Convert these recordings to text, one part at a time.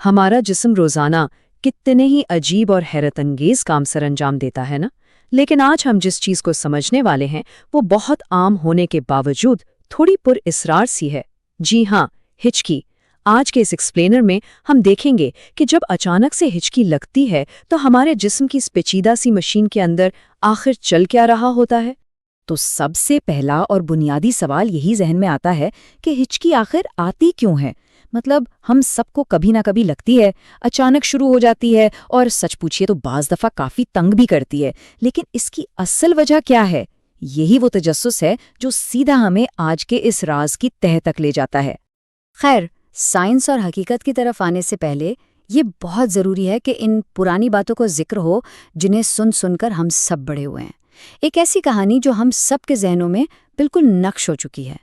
हमारा जिस्म रोजाना कितने ही अजीब और हैरत अंगेज काम सर अंजाम देता है ना। लेकिन आज हम जिस चीज को समझने वाले हैं वो बहुत आम होने के बावजूद थोड़ी पुरइसरार सी है। जी हाँ, हिचकी। आज के इस एक्सप्लेनर में हम देखेंगे कि जब अचानक से हिचकी लगती है तो हमारे जिस्म की इस पेचीदा सी मशीन के अंदर आखिर चल क्या रहा होता है। तो सबसे पहला और बुनियादी सवाल यही जहन में आता है कि हिचकी आखिर आती क्यों है। मतलब हम सबको कभी ना कभी लगती है, अचानक शुरू हो जाती है और सच पूछिए तो बाज़ दफ़ा काफ़ी तंग भी करती है। लेकिन इसकी असल वजह क्या है? यही वो तजस्सुस है जो सीधा हमें आज के इस राज की तह तक ले जाता है। खैर, साइंस और हकीकत की तरफ आने से पहले ये बहुत ज़रूरी है कि इन पुरानी बातों को जिक्र हो जिन्हें सुन सुनकर हम सब बड़े हुए हैं। एक ऐसी कहानी जो हम सब के जहनों में बिल्कुल नक्श हो चुकी है।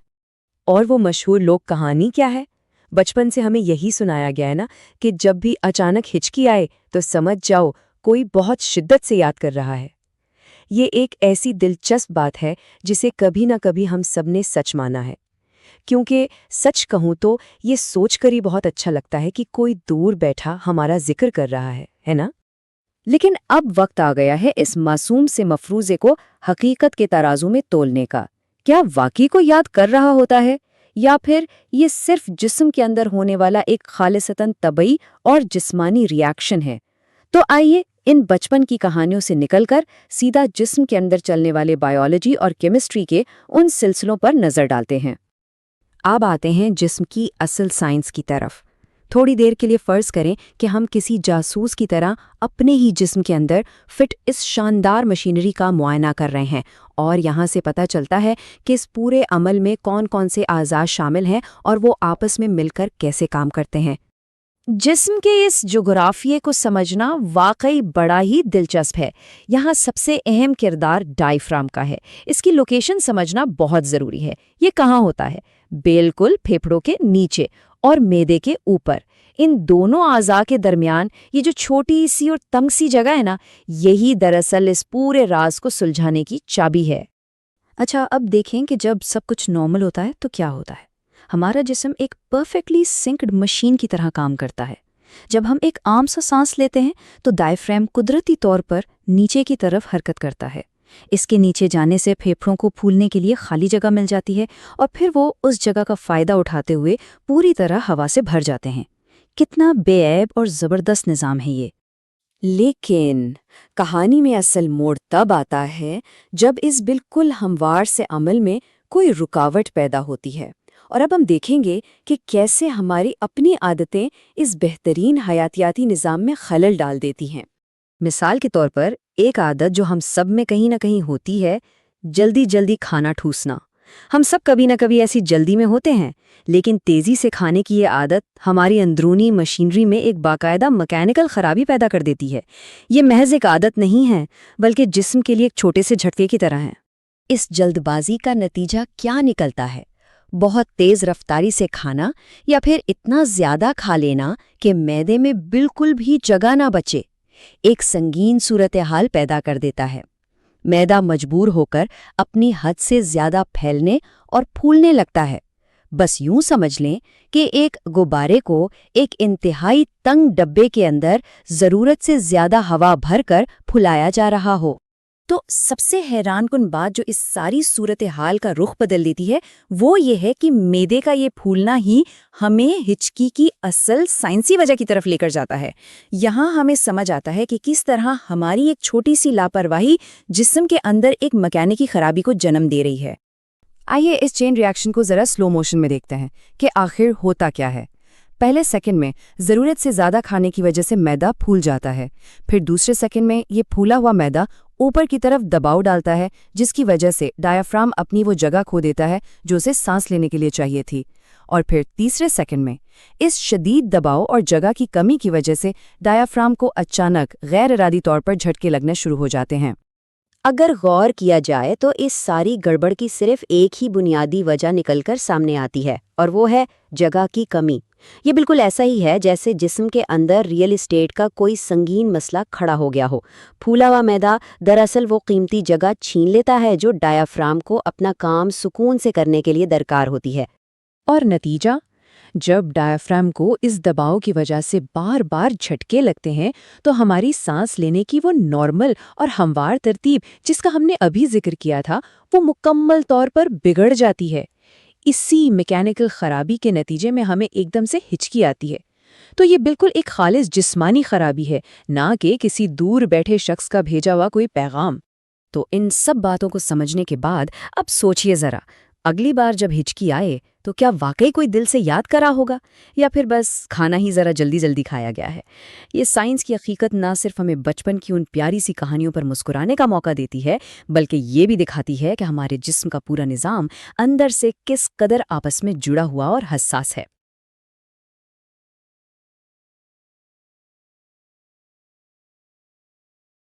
और वो मशहूर लोक कहानी क्या है? बचपन से हमें यही सुनाया गया है ना कि जब भी अचानक हिचकी आए तो समझ जाओ कोई बहुत शिद्दत से याद कर रहा है। ये एक ऐसी दिलचस्प बात है जिसे कभी ना कभी हम सबने सच माना है। क्योंकि सच कहूँ तो ये सोचकर ही बहुत अच्छा लगता है कि कोई दूर बैठा हमारा जिक्र कर रहा है ना? लेकिन अब वक्त आ गया है इस मासूम से मफरूज़े को हकीकत के तराजू में तोलने का। क्या वाकई को याद कर रहा होता है, या फिर ये सिर्फ जिस्म के अंदर होने वाला एक खालिसतन तबई और जिस्मानी रिएक्शन है? तो आइए इन बचपन की कहानियों से निकलकर सीधा जिस्म के अंदर चलने वाले बायोलॉजी और केमिस्ट्री के उन सिलसिलों पर नज़र डालते हैं। अब आते हैं जिस्म की असल साइंस की तरफ। थोड़ी देर के लिए फ़र्ज़ करें कि हम किसी जासूस की तरह अपने ही जिस्म के अंदर फिट इस शानदार मशीनरी का मुआयना कर रहे हैं, और यहाँ से पता चलता है कि इस पूरे अमल में कौन कौन से आज़ा शामिल हैं और वो आपस में मिलकर कैसे काम करते हैं। जिस्म के इस जोग्राफिये को समझना वाकई बड़ा ही दिलचस्प है। यहाँ सबसे अहम किरदार डायफ्राम का है। इसकी लोकेशन समझना बहुत ज़रूरी है। ये कहाँ होता है? बिल्कुल फेफड़ों के नीचे और मैदे के ऊपर। इन दोनों आज़ा के दरमियान ये जो छोटी सी और तंग सी जगह है ना, यही दरअसल इस पूरे राज को सुलझाने की चाबी है। अच्छा, अब देखें कि जब सब कुछ नॉर्मल होता है तो क्या होता है। हमारा जिस्म एक परफेक्टली सिंक्ड मशीन की तरह काम करता है। जब हम एक आम सा सांस लेते हैं तो डायफ्राम कुदरती तौर पर नीचे की तरफ हरकत करता है। इसके नीचे जाने से फेफड़ों को फूलने के लिए खाली जगह मिल जाती है और फिर वो उस जगह का फ़ायदा उठाते हुए पूरी तरह हवा से भर जाते हैं। कितना बेऐब और ज़बरदस्त निज़ाम है ये। लेकिन कहानी में असल मोड़ तब आता है जब इस बिल्कुल हमवार से अमल में कोई रुकावट पैदा होती है। और अब हम देखेंगे कि कैसे हमारी अपनी आदतें इस बेहतरीन हयातियाती निज़ाम में खलल डाल देती हैं। मिसाल के तौर पर एक आदत जो हम सब में कहीं ना कहीं होती है, जल्दी जल्दी खाना ठूसना। हम सब कभी ना कभी ऐसी जल्दी में होते हैं, लेकिन तेज़ी से खाने की ये आदत हमारी अंदरूनी मशीनरी में एक बाकायदा मैकेनिकल खराबी पैदा कर देती है। ये महज एक आदत नहीं है, बल्कि जिस्म के लिए एक छोटे से झटके की तरह है। इस जल्दबाजी का नतीजा क्या निकलता है? बहुत तेज़ रफ्तारी से खाना, या फिर इतना ज़्यादा खा लेना कि मैदे में बिल्कुल भी जगह ना बचे, एक संगीन सूरत हाल पैदा कर देता है। मैदा मजबूर होकर अपनी हद से ज़्यादा फैलने और फूलने लगता है। बस यूं समझ लें कि एक गुब्बारे को एक इंतहाई तंग डब्बे के अंदर ज़रूरत से ज़्यादा हवा भरकर फुलाया जा रहा हो। तो सबसे हैरानकुन बात जो इस सारी सूरत हाल का रुख बदल देती है, वो ये है कि मैदे का ये फूलना ही हमें हिचकी की असल साइंसी वजह की तरफ लेकर जाता है। यहाँ हमें समझ आता है कि किस तरह हमारी एक छोटी सी लापरवाही जिस्म के अंदर एक मैकेनिकी खराबी को जन्म दे रही है। आइए इस चेन रिएक्शन को ज़रा स्लो मोशन में देखते हैं कि आखिर होता क्या है। पहले सेकंड में ज़रूरत से ज़्यादा खाने की वजह से मैदा फूल जाता है। फिर दूसरे सेकंड में ये फूला हुआ मैदा ऊपर की तरफ दबाव डालता है, जिसकी वजह से डायफ्राम अपनी वो जगह खो देता है जो उसे सांस लेने के लिए चाहिए थी। और फिर तीसरे सेकंड में इस शदीद दबाव और जगह की कमी की वजह से डायफ्राम को अचानक गैर इरादी तौर पर झटके लगने शुरू हो जाते हैं। अगर गौर किया जाए तो इस सारी गड़बड़ की सिर्फ एक ही बुनियादी वजह निकलकर सामने आती है, और वो है जगह की कमी। ये बिल्कुल ऐसा ही है जैसे जिस्म के अंदर रियल एस्टेट का कोई संगीन मसला खड़ा हो गया हो। फूला हुआ मैदा दरअसल वो कीमती जगह छीन लेता है जो डायफ्राम को अपना काम सुकून से करने के लिए दरकार होती है। और नतीजा, جب ڈایافرام کو اس دباؤ کی وجہ سے بار بار جھٹکے لگتے ہیں تو ہماری سانس لینے کی وہ نارمل اور ہموار ترتیب جس کا ہم نے ابھی ذکر کیا تھا وہ مکمل طور پر بگڑ جاتی ہے۔ اسی میکینیکل خرابی کے نتیجے میں ہمیں ایک دم سے ہچکی آتی ہے۔ تو یہ بالکل ایک خالص جسمانی خرابی ہے، نہ کہ کسی دور بیٹھے شخص کا بھیجا ہوا کوئی پیغام۔ تو ان سب باتوں کو سمجھنے کے بعد اب سوچئے ذرا، اگلی بار جب ہچکی آئے تو کیا واقعی کوئی دل سے یاد کرا ہوگا، یا پھر بس کھانا ہی ذرا جلدی جلدی کھایا گیا ہے؟ یہ سائنس کی حقیقت نہ صرف ہمیں بچپن کی ان پیاری سی کہانیوں پر مسکرانے کا موقع دیتی ہے، بلکہ یہ بھی دکھاتی ہے کہ ہمارے جسم کا پورا نظام اندر سے کس قدر آپس میں جڑا ہوا اور حساس ہے۔